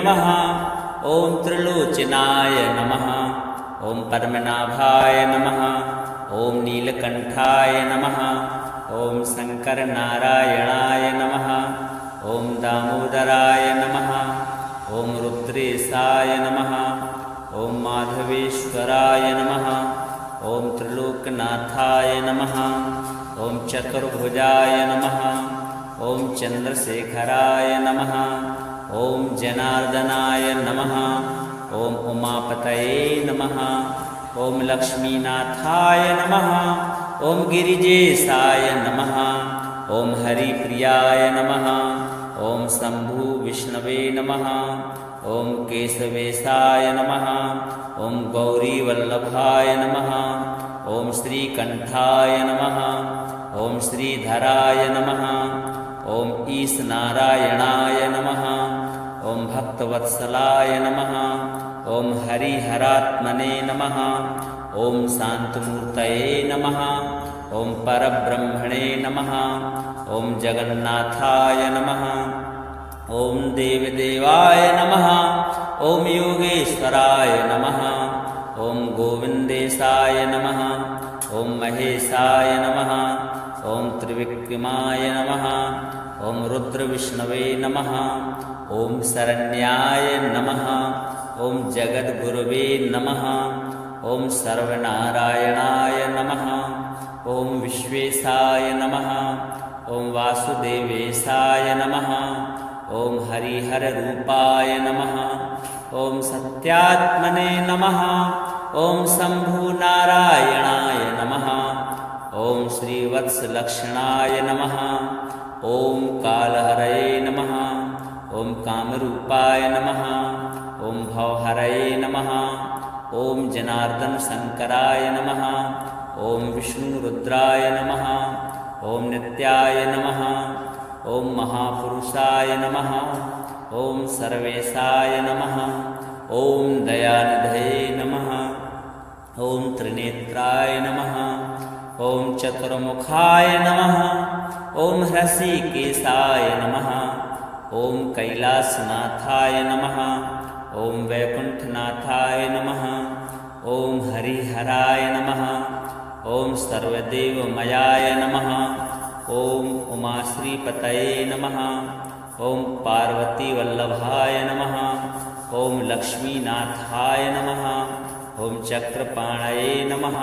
नमः। ॐ त्रिलोचनाय नमः। ॐ पद्मनाभाय नमः। ॐ नीलकण्ठाय नमः। ॐ शङ्करनारायणाय नमः। ॐ दामोदराय नमः। ॐ रुद्रेशाय नमः। ॐ माधवेश्वराय नमः। ॐ त्रिलोकनाथाय नमः। ॐ चतुर्भुजाय नमः। ॐ चन्द्रशेखराय नमः। ॐ जनार्दनाय नमः। ॐ उमापतये नमः। ॐ लक्ष्मीनाथाय नमः। ॐ गिरिजेशाय नमः। ॐ हरिप्रियाय नमः। ॐ शम्भु विष्णवे नमः। ॐ केशवेशाय नमः। ॐ गौरीवल्लभाय नमः। ॐ श्रीकण्ठाय नमः। ॐ श्रीधराय नमः। ॐ ईशनारायणाय नमः। ॐ भक्तवत्सलाय नमः। ॐ हरिहरात्मने नमः। ॐ शान्तमूर्तये नमः। ॐ परब्रह्मणे नमः। ॐ जगन्नाथाय नमः। ॐ देवदेवाय नमः। ॐ योगेश्वराय नमः। ॐ गोविन्देशाय नमः। ॐ महेशाय नमः। ॐ त्रिविक्रमाय नमः। ॐ रुद्रविष्णवे नमः। ॐ शरण्याय नमः। ॐ जगद्गुरवे नमः। ॐ सर्वनारायणाय नमः। ॐ विश्वेशाय नमः। ॐ वासुदेवेशाय नमः। ॐ हरिहररूपाय नमः। ॐ सत्यात्मने नमः। ॐ शम्भुनारायणाय नमः। ॐ श्रीवत्सलक्षणाय नमः। ॐ कालहरये नमः। ॐ कामरूपाय नमः। ॐ भवहरये नमः। ॐ जनार्दनशङ्कराय नमः। ॐ विष्णुरुद्राय नमः। ॐ नित्याय नमः। ॐ महापुरुषाय नमः। ॐ सर्वेशाय नमः। ॐ दयानिधये नमः। ॐ त्रिनेत्राय नमः। ॐ चतुर्मुखाय नमः। ॐ हृषीकेशाय नमः। ॐ कैलासनाथाय नमः। ॐ वैकुण्ठनाथाय नमः। ॐ हरिहराय नमः। ॐ सर्वदेवमयाय नमः। ॐ उमाश्रीपतये नमः। ॐ पार्वतीवल्लभाय नमः। ॐ लक्ष्मीनाथाय नमः। ॐ चक्रपाणये नमः।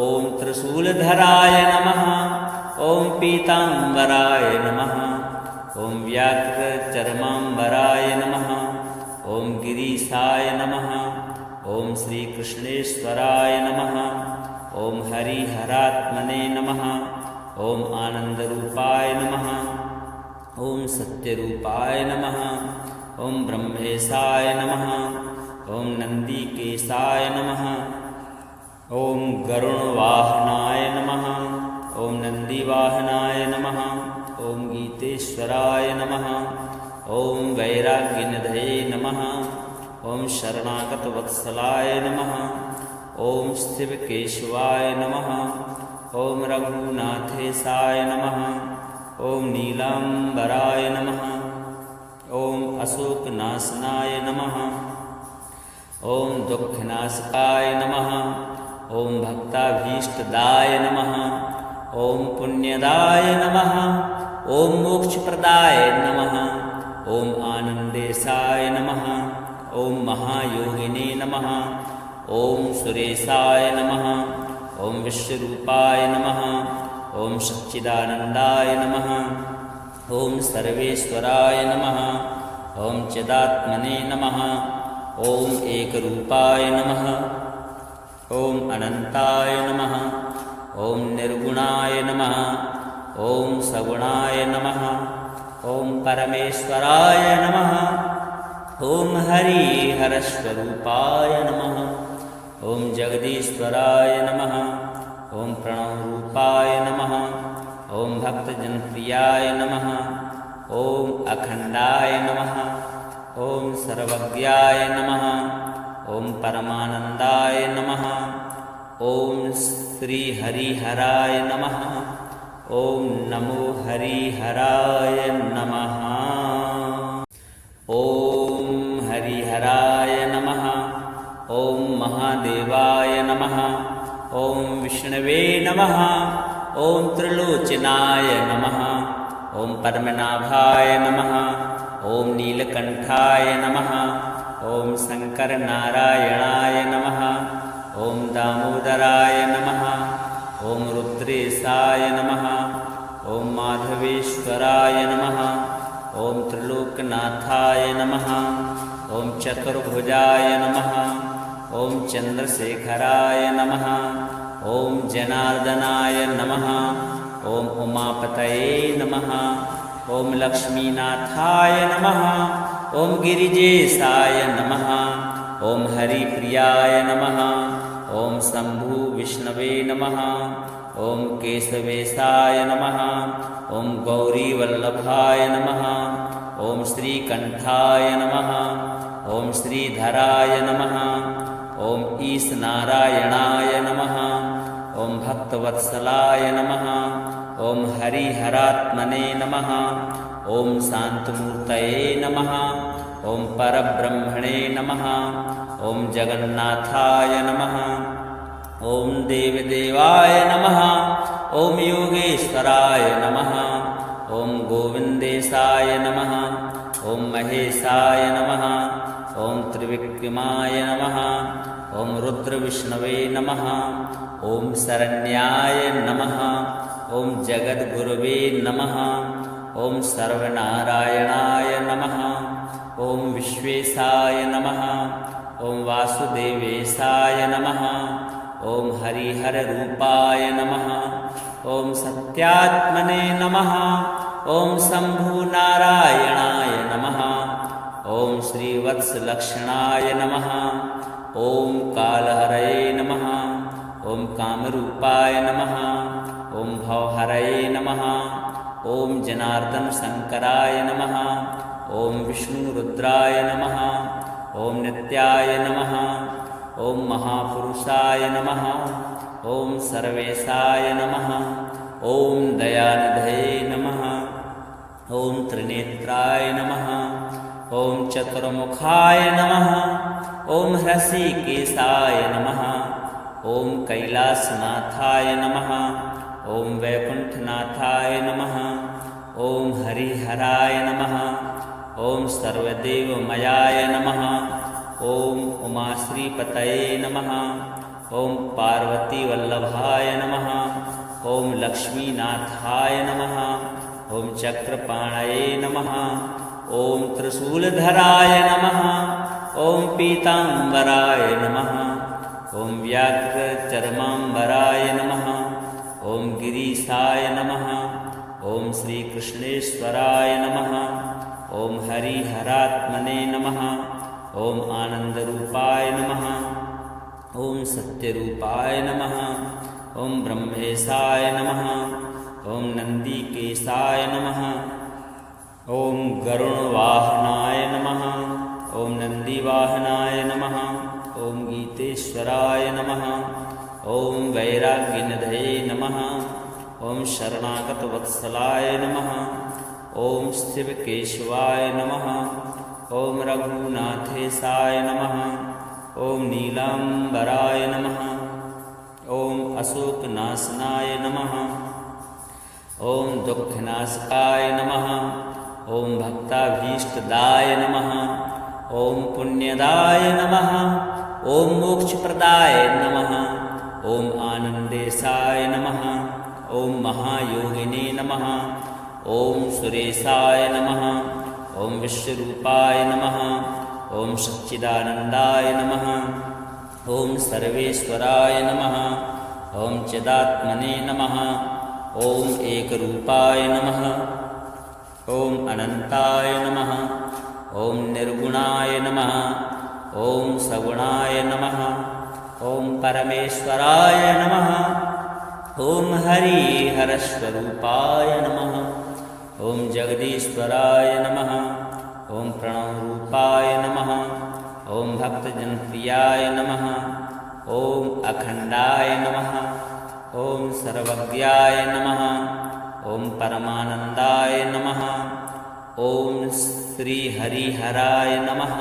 ॐ त्रिशूलधराय नमः। ॐ पीताम्बराय नमः। ॐ व्याघ्रचर्माम्बराय नमः। ॐ गिरीशाय नमः। ॐ श्रीकृष्णेश्वराय नमः। ॐ हरिहरात्मने नमः। ॐ आनन्दरूपाय नमः। ॐ सत्यरूपाय नमः। ॐ ब्रह्मेशाय नमः। ॐ नन्दिकेशाय नमः। ॐ गरुणवाहनाय नमः। ॐ नन्दिवाहनाय नमः। ॐ गीतेश्वराय नमः। ॐ वैराग्यनिधये नमः। ॐ शरणागतवत्सलाय नमः। ॐ शिवकेशवाय नमः। ॐ रघुनाथेशाय नमः। ॐ नीलाम्बराय नमः। ॐ अशोकनाशनाय नमः। ॐ दुःखनाशकाय नमः। ॐ भक्ताभीष्टदाय नमः। ॐ पुण्यदाय नमः। ॐ मोक्षप्रदाय नमः। ॐ आनन्देशाय नमः। ॐ महायोगिने नमः। ॐ सुरेशाय नमः। ॐ विश्वरूपाय नमः। ॐ सच्चिदानन्दाय नमः। ॐ सर्वेश्वराय नमः। ॐ चिदात्मने नमः। ॐ एकरूपाय नमः। ॐ अनन्ताय नमः। ॐ निर्गुणाय नमः। ॐ सगुणाय नमः। ॐ परमेश्वराय नमः। ॐ हरिहरस्वरूपाय नमः। ॐ जगदीश्वराय नमः। ॐ प्रणवरूपाय नमः। ॐ भक्तजनप्रियाय नमः। ॐ अखण्डाय नमः। ॐ सर्वज्ञाय नमः। ॐ परमानन्दाय नमः। ॐ श्रीहरिहराय नमः। ॐ नमो हरिहराय नमः। ॐ हरिहराय नमः। ॐ महादेवाय नमः। ॐ विष्णवे नमः। ॐ त्रिलोचनाय नमः। ॐ पद्मनाभाय नमः। ॐ नीलकण्ठाय नमः। ॐ शङ्करनारायणाय नमः। ॐ दामोदराय नमः। ॐ रुद्रेशाय नमः। ॐ माधवेश्वराय नमः। ॐ त्रिलोकनाथाय नमः। ॐ चतुर्भुजाय नमः। ॐ चन्द्रशेखराय नमः। ॐ जनार्दनाय नमः। ॐ उमापतये नमः। ॐ लक्ष्मीनाथाय नमः। ॐ गिरिजेशाय नमः। ॐ हरिप्रियाय नमः। ॐ शम्भु विष्णवे नमः। ॐ केशवेशाय नमः। ॐ गौरीवल्लभाय नमः। ॐ श्रीकण्ठाय नमः। ॐ श्रीधराय नमः। ॐ ईशनारायणाय नमः। ॐ भक्तवत्सलाय नमः। ॐ हरिहरात्मने नमः। ॐ शान्तमूर्तये नमः। ॐ परब्रह्मणे नमः। ॐ जगन्नाथाय नमः। ॐ देवदेवाय नमः। ॐ योगेश्वराय नमः। ॐ गोविन्देशाय नमः। ॐ महेशाय नमः। ॐ त्रिविक्रमाय नमः। ॐ रुद्रविष्णवे नमः। ॐ शरण्याय नमः। ॐ जगद्गुरवे नमः। ॐ सर्वनारायणाय नमः। ॐ विश्वेशाय नमः। ॐ वासुदेवेशाय नमः। ॐ हरिहररूपाय नमः। ॐ सत्यात्मने नमः। ॐ शम्भुनारायणाय नमः। ॐ श्रीवत्सलक्षणाय नमः। ॐ कालहरये नमः। ॐ कामरूपाय नमः। ॐ भवहरये नमः। ॐ जनार्दनशङ्कराय नमः। ॐ विष्णुरुद्राय नमः। ॐ नित्याय नमः। ॐ महापुरुषाय नमः। ॐ सर्वेशाय नमः। ॐ दयानिधये नमः। ॐ त्रिनेत्राय नमः। ॐ चतुर्मुखाय नमः। ॐ हृषीकेशाय नमः। ॐ कैलासनाथाय नमः। ॐ वैकुण्ठनाथाय नमः। ॐ हरिहराय नमः। ॐ सर्वदेवमयाय नमः। ॐ उमाश्रीपतये नमः। ॐ पार्वतीवल्लभाय नमः। ॐ लक्ष्मीनाथाय नमः। ॐ चक्रपाणये नमः। ॐ त्रिशूलधराय नमः। ॐ पीताम्बराय नमः। ॐ व्याघ्रचर्माम्बराय नमः। ॐ गिरीशाय नमः। ॐ श्रीकृष्णेश्वराय नमः। ॐ हरिहरात्मने नमः। ॐ आनन्दरूपाय नमः। ॐ सत्यरूपाय नमः। ॐ ब्रह्मेशाय नमः। ॐ नन्दिकेशाय नमः। ॐ गरुणवाहनाय नमः। ॐ नन्दिवाहनाय नमः। ॐ गीतेश्वराय नमः। ॐ वैराग्यनिधये नमः। ॐ शरणागतवत्सलाय नमः। ॐ शिवकेशवाय नमः। ॐ रघुनाथेशाय नमः। ॐ नीलाम्बराय नमः। ॐ अशोकनाशनाय नमः। ॐ दुःखनाशकाय नमः। ॐ भक्ताभीष्टदाय नमः। ॐ पुण्यदाय नमः। ॐ मोक्षप्रदाय नमः। ॐ आनन्देशाय नमः। ॐ महायोगिने नमः। ॐ सुरेशाय नमः। ॐ विश्वरूपाय नमः। ॐ सच्चिदानन्दाय नमः। ॐ सर्वेश्वराय नमः। ॐ चिदात्मने नमः। ॐ एकरूपाय नमः। ॐ अनन्ताय नमः। ॐ निर्गुणाय नमः। ॐ सगुणाय नमः। ॐ परमेश्वराय नमः। ॐ हरिहरस्वरूपाय नमः। ॐ जगदीश्वराय नमः। ॐ प्रणवरूपाय नमः। ॐ भक्तजनप्रियाय नमः। ॐ अखण्डाय नमः। ॐ सर्वज्ञाय नमः। ॐ परमानन्दाय नमः। ॐ श्रीहरिहराय नमः।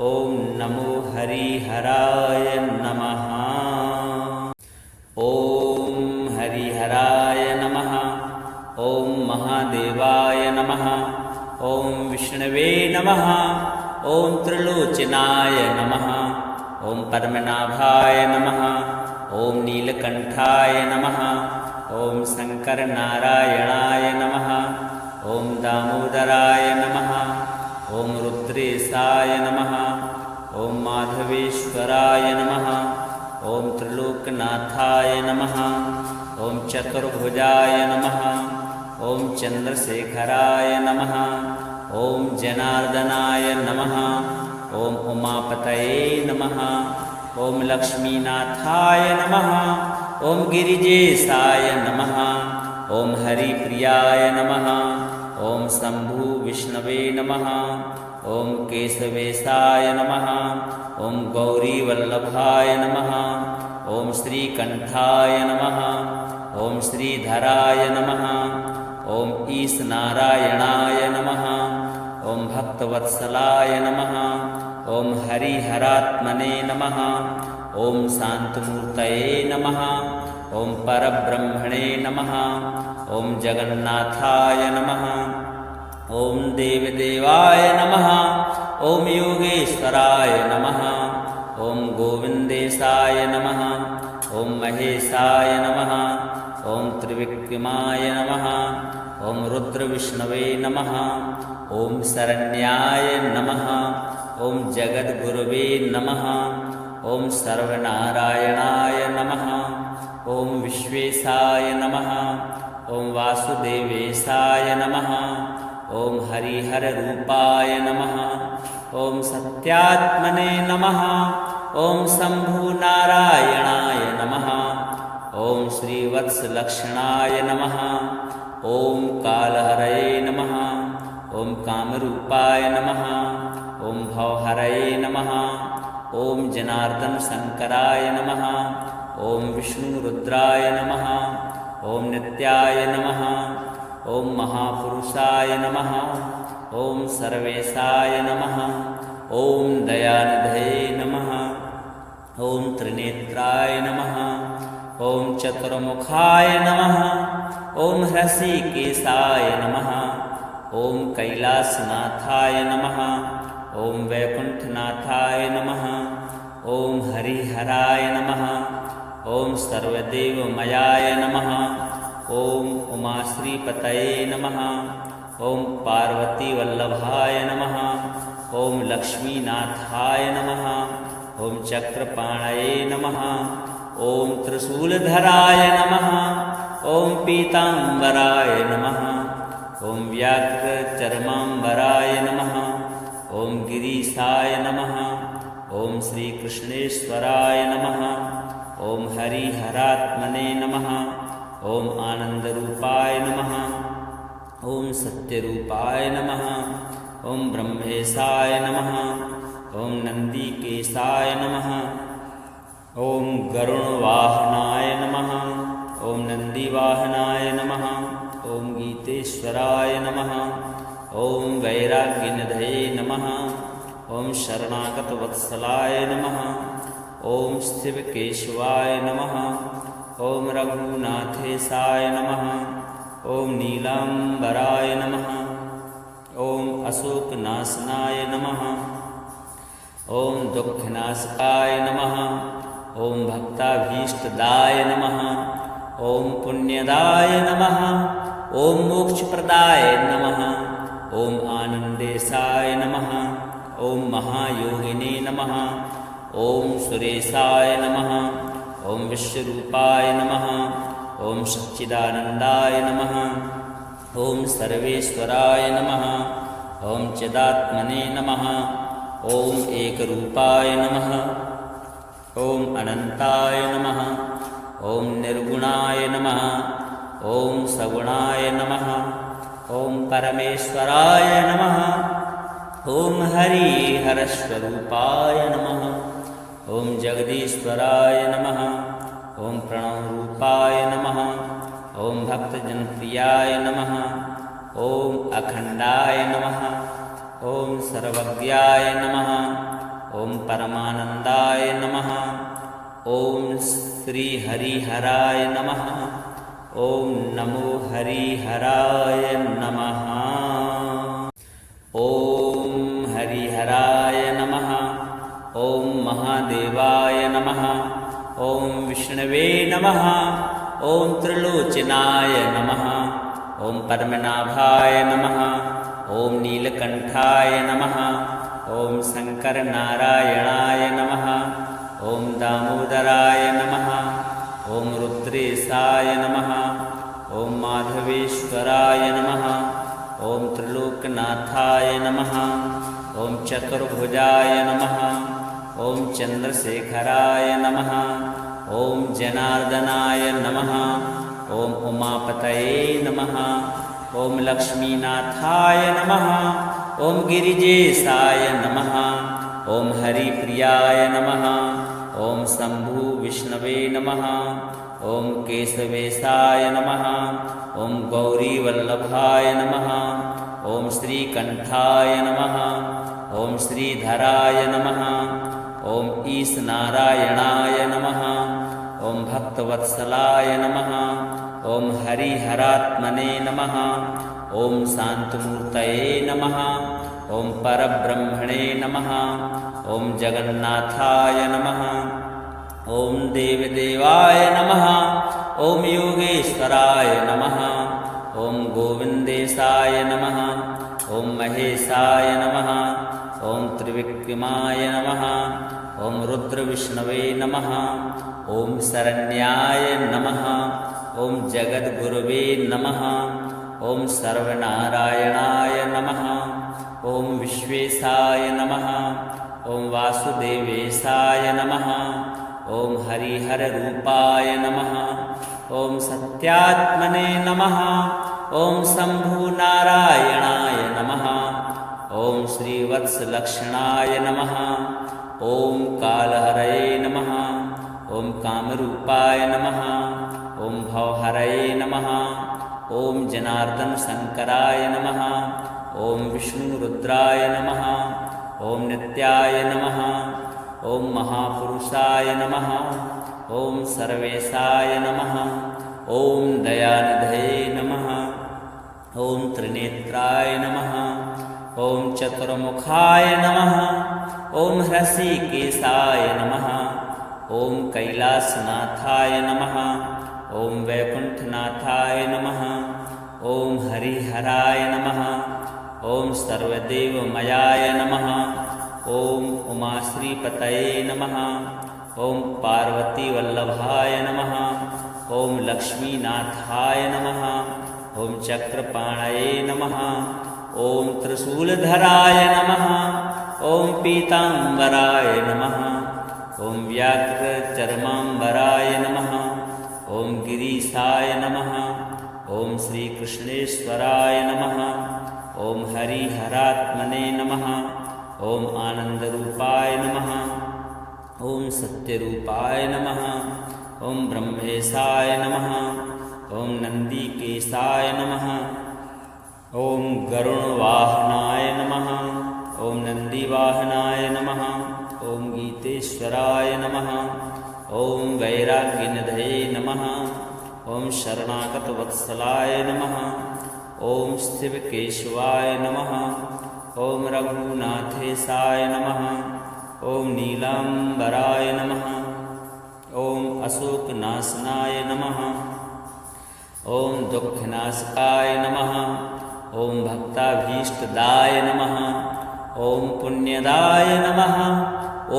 ॐ नमो हरिहराय नमः। ॐ हरिहराय नमः। ॐ महादेवाय नमः। ॐ विष्णवे नमः। ॐ त्रिलोचनाय नमः। ॐ पद्मनाभाय नमः। ॐ नीलकण्ठाय नमः। ॐ शङ्करनारायणाय नमः। ॐ दामोदराय नमः। ॐ रुद्रेशाय नमः। ॐ माधवेश्वराय नमः। ॐ त्रिलोकनाथाय नमः। ॐ चतुर्भुजाय नमः। ॐ चन्द्रशेखराय नमः। ॐ जनार्दनाय नमः। ॐ उमापतये नमः। ॐ लक्ष्मीनाथाय नमः। ॐ गिरिजेशाय नमः। ॐ हरिप्रियाय नमः। ॐ शम्भु विष्णवे नमः। ॐ केशवेशाय नमः। ॐ गौरीवल्लभाय नमः। ॐ श्रीकण्ठाय नमः। ॐ श्रीधराय नमः। ॐ ईशनारायणाय नमः। ॐ भक्तवत्सलाय नमः। ॐ हरिहरात्मने नमः। ॐ शान्तमूर्तये नमः। ॐ परब्रह्मणे नमः। ॐ जगन्नाथाय नमः। ॐ देवदेवाय नमः। ॐ योगेश्वराय नमः। ॐ गोविन्देशाय नमः। ॐ महेशाय नमः। ॐ त्रिविक्रमाय नमः। ॐ रुद्रविष्णवे नमः। ॐ शरण्याय नमः। ॐ जगद्गुरवे नमः। ॐ सर्वनारायणाय नमः। ॐ विश्वेशाय नमः। ॐ वासुदेवेशाय नमः। ॐ हरिहररूपाय नमः। ॐ सत्यात्मने नमः। ॐ शम्भुनारायणाय नमः। ॐ श्रीवत्सलक्षणाय नमः। ॐ कालहरये नमः। ॐ कामरूपाय नमः। ॐ भवहरये नमः। ॐ जनार्दनशङ्कराय नमः। ॐ विष्णुरुद्राय नमः। ॐ नित्याय नमः। ॐ महापुरुषाय नमः। ॐ सर्वेशाय नमः। ॐ दयानिधये नमः। ॐ त्रिनेत्राय नमः। ॐ चतुर्मुखाय नमः। ॐ हृषीकेशाय नमः। ॐ कैलासनाथाय नमः। ॐ वैकुण्ठनाथाय नमः। ॐ हरिहराय नमः। ॐ सर्वदेवमयाय नमः। ॐ उमाश्रीपतये नमः। ॐ पार्वतीवल्लभाय नमः। ॐ लक्ष्मीनाथाय नमः। ॐ चक्रपाणये नमः। ॐ त्रिशूलधराय नमः। ॐ पीताम्बराय नमः। ॐ व्याघ्रचर्माम्बराय नमः। ॐ गिरीशाय नमः। ॐ श्रीकृष्णेश्वराय नमः। ॐ हरिहरात्मने नमः। ॐ आनन्दरूपाय नमः। ॐ सत्यरूपाय नमः। ॐ ब्रह्मेशाय नमः। ॐ नन्दिकेशाय नमः। ॐ गरुणवाहनाय नमः। ॐ नन्दिवाहनाय नमः। ॐ गीतेश्वराय नमः। ॐ वैराग्यनिधये नमः। ॐ शरणागतवत्सलाय नमः। ॐ शिवकेशवाय नमः। ॐ रघुनाथेशाय नमः। ॐ नीलाम्बराय नमः। ॐ अशोकनाशनाय नमः। ॐ दुःखनाशकाय नमः। ॐ भक्ताभीष्टदाय नमः। ॐ पुण्यदाय नमः। ॐ मोक्षप्रदाय नमः। ॐ आनन्देशाय नमः। ॐ महायोगिने नमः। ॐ सुरेशाय नमः। ॐ विश्वरूपाय नमः। ॐ सच्चिदानन्दाय नमः। ॐ सर्वेश्वराय नमः। ॐ चिदात्मने नमः। ॐ एकरूपाय नमः। ॐ अनन्ताय नमः। ॐ निर्गुणाय नमः। ॐ सगुणाय नमः। ॐ परमेश्वराय नमः। ॐ हरिहरस्वरूपाय नमः। ॐ जगदीश्वराय नमः। ॐ प्रणवरूपाय नमः। ॐ भक्तजनप्रियाय नमः। ॐ अखण्डाय नमः। ॐ सर्वज्ञाय नमः। ॐ परमानन्दाय नमः। ॐ श्री हरिहराय नमः। ॐ नमो हरिहराय नमः। ॐ हरिहराय नमः। ॐ महादेवाय नमः। ॐ विष्णवे नमः। ॐ त्रिलोचनाय नमः। ॐ पद्मनाभाय नमः। ॐ नीलकण्ठाय नमः। ॐ शङ्करनारायणाय नमः। ॐ दामोदराय नमः। ॐ रुद्रेशाय नमः। ॐ माधवेश्वराय नमः। ॐ त्रिलोकनाथाय नमः। ॐ चतुर्भुजाय नमः। ॐ चन्द्रशेखराय नमः। ॐ जनार्दनाय नमः। ॐ उमापतये नमः। ॐ लक्ष्मीनाथाय नमः। ॐ गिरिजेशाय नमः। ॐ हरिप्रियाय नमः। ॐ शम्भु विष्णवे नमः। ॐ केशवेशाय नमः। ॐ गौरीवल्लभाय नमः। ॐ श्रीकण्ठाय नमः। ॐ श्रीधराय नमः। ॐ ईशनारायणाय नमः। ॐ भक्तवत्सलाय नमः। ॐ हरिहरात्मने नमः। ॐ शान्तमूर्तये नमः। ॐ परब्रह्मणे नमः। ॐ जगन्नाथाय नमः। ॐ देवदेवाय नमः। ॐ योगेश्वराय नमः। ॐ गोविन्देशाय नमः। ॐ महेशाय नमः। ॐ त्रिविक्रमाय नमः। ॐ रुद्रविष्णवे नमः। ॐ शरण्याय नमः। ॐ जगद्गुरवे नमः। ॐ सर्वनारायणाय नमः। ॐ विश्वेशाय नमः। ॐ वासुदेवेशाय नमः। ॐ हरिहररूपाय नमः। ॐ सत्यात्मने नमः। ॐ शम्भुनारायणाय नमः। ॐ श्रीवत्सलक्षणाय नमः। ॐ कालहरये नमः। ॐ कामरूपाय नमः। ॐ भवहरये नमः। ॐ जनार्दन शङ्कराय नमः। ॐ विष्णुरुद्राय नमः। ॐ नित्याय नमः। ॐ महापुरुषाय नमः। ॐ सर्वेशाय नमः। ॐ दयानिधये नमः। ॐ त्रिनेत्राय नमः। ॐ चतुर्मुखाय नमः। ॐ हृषीकेशाय नमः। ॐ कैलासनाथाय नमः। ॐ वैकुण्ठनाथाय नमः। ॐ हरिहराय नमः। ॐ सर्वदेवमयाय नमः। ॐ उमाश्रीपतये नमः। ॐ पार्वतीवल्लभाय नमः। ॐ लक्ष्मीनाथाय नमः। ॐ चक्रपाणये नमः। ॐ त्रिशूलधराय नमः। ॐ पीताम्बराय नमः। ॐ व्याघ्रचर्माम्बराय नमः। ॐ गिरीशाय नमः। ॐ श्रीकृष्णेश्वराय नमः। ॐ हरिहरात्मने नमः। ॐ आनन्दरूपाय नमः। ॐ सत्यरूपाय नमः। ॐ ब्रह्मेशाय नमः। ॐ नन्दिकेशाय नमः। ॐ गरुणवाहनाय नमः। ॐ नन्दिवाहनाय नमः। ॐ गीतेश्वराय नमः। ॐ वैराग्यनिधये नमः। ॐ शरणागतवत्सलाय नमः। ॐ शिवकेशवाय नमः। ॐ रघुनाथेशाय नमः। ॐ नीलाम्बराय नमः। ॐ अशोकनाशनाय नमः। ॐ दुःखनाशकाय नमः। ॐ भक्ताभीष्टदाय नमः। ॐ पुण्यदाय नमः।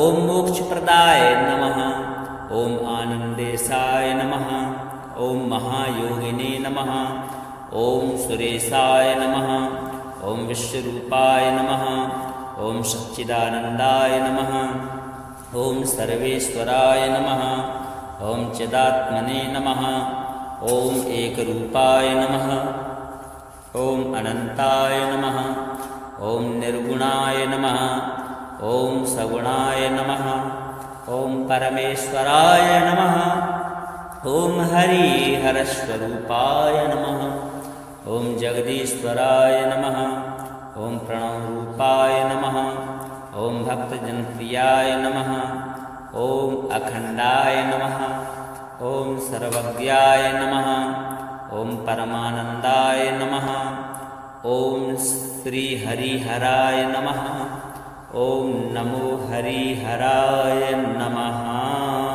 ॐ मोक्षप्रदाय नमः। ॐ आनन्देशाय नमः। ॐ महायोगिने नमः। ॐ सुरेशाय नमः। ॐ विश्वरूपाय नमः। ॐ सच्चिदानन्दाय नमः। ॐ सर्वेश्वराय नमः। ॐ चिदात्मने नमः। ॐ एकरूपाय नमः। ॐ अनन्ताय नमः। ॐ निर्गुणाय नमः। ॐ सगुणाय नमः। ॐ परमेश्वराय नमः। ॐ हरिहरस्वरूपाय नमः। ॐ जगदीश्वराय नमः। ॐ प्रणवरूपाय नमः। ॐ भक्तजनप्रियाय नमः। ॐ अखण्डाय नमः। ॐ सर्वज्ञाय नमः। ॐ परमानन्दाय नमः। ॐ श्रीहरिहराय नमः। ॐ नमो हरिहराय नमः।